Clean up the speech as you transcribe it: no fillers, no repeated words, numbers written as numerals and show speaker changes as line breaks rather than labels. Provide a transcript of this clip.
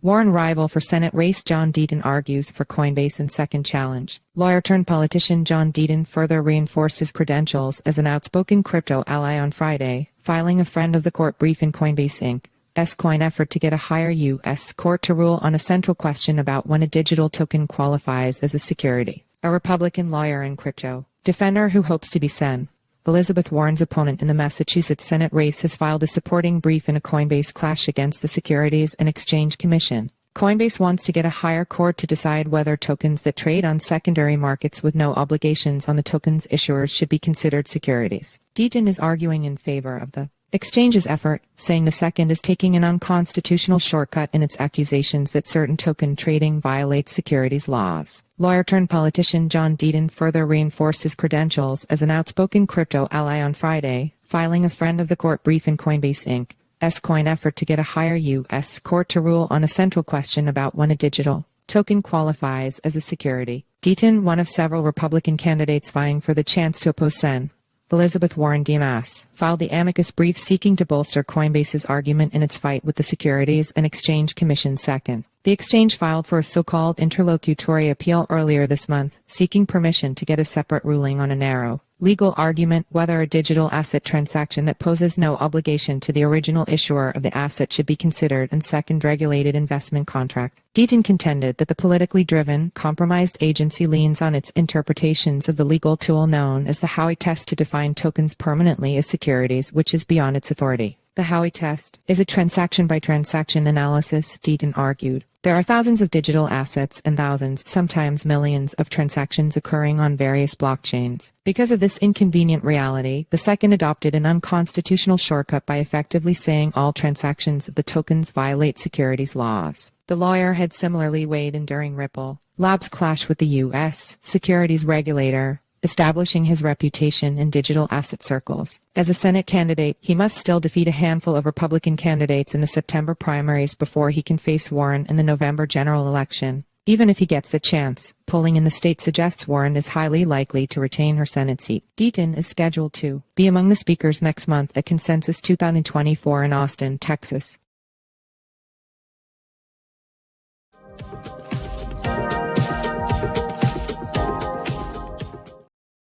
Warren rival for Senate race John Deaton argues for Coinbase in second challenge. Lawyer-turned-politician John Deaton further reinforced his credentials as an outspoken crypto ally on Friday, filing a friend of the court brief in Coinbase Inc.'s coin effort to get a higher U.S. court to rule on a central question about when a digital token qualifies as a security. A Republican lawyer and crypto defender who hopes to be Sen. Elizabeth Warren's opponent in the Massachusetts Senate race has filed a supporting brief in a Coinbase clash against the Securities and Exchange Commission. Coinbase wants to get a higher court to decide whether tokens that trade on secondary markets with no obligations on the token's issuers should be considered securities. Deaton is arguing in favor of the exchange's effort, saying the second is taking an unconstitutional shortcut in its accusations that certain token trading violates securities laws. Lawyer-turned-politician John Deaton further reinforced his credentials as an outspoken crypto ally on Friday, filing a friend of the court brief in Coinbase Inc.'s coin effort to get a higher U.S. court to rule on a central question about when a digital token qualifies as a security. Deaton, one of several Republican candidates vying for the chance to oppose Sen. Elizabeth Warren DMS, filed the amicus brief seeking to bolster Coinbase's argument in its fight with the Securities and Exchange Commission second. The exchange filed for a so-called interlocutory appeal earlier this month, seeking permission to get a separate ruling on a narrow legal argument whether a digital asset transaction that poses no obligation to the original issuer of the asset should be considered a second regulated investment contract. Deaton contended that the politically driven, compromised agency leans on its interpretations of the legal tool known as the Howey test to define tokens permanently as securities, which is beyond its authority. The Howey test is a transaction-by-transaction analysis, Deaton argued. There are thousands of digital assets and thousands, sometimes millions, of transactions occurring on various blockchains. Because of this inconvenient reality, the second adopted an unconstitutional shortcut by effectively saying all transactions of the tokens violate securities laws. The lawyer had similarly weighed in during Ripple Labs' clash with the U.S. securities regulator, establishing his reputation in digital asset circles. As a Senate candidate, he must still defeat a handful of Republican candidates in the September primaries before he can face Warren in the November general election. Even if he gets the chance, polling in the state suggests Warren is highly likely to retain her Senate seat. Deaton is scheduled to be among the speakers next month at Consensus 2024 in Austin, Texas.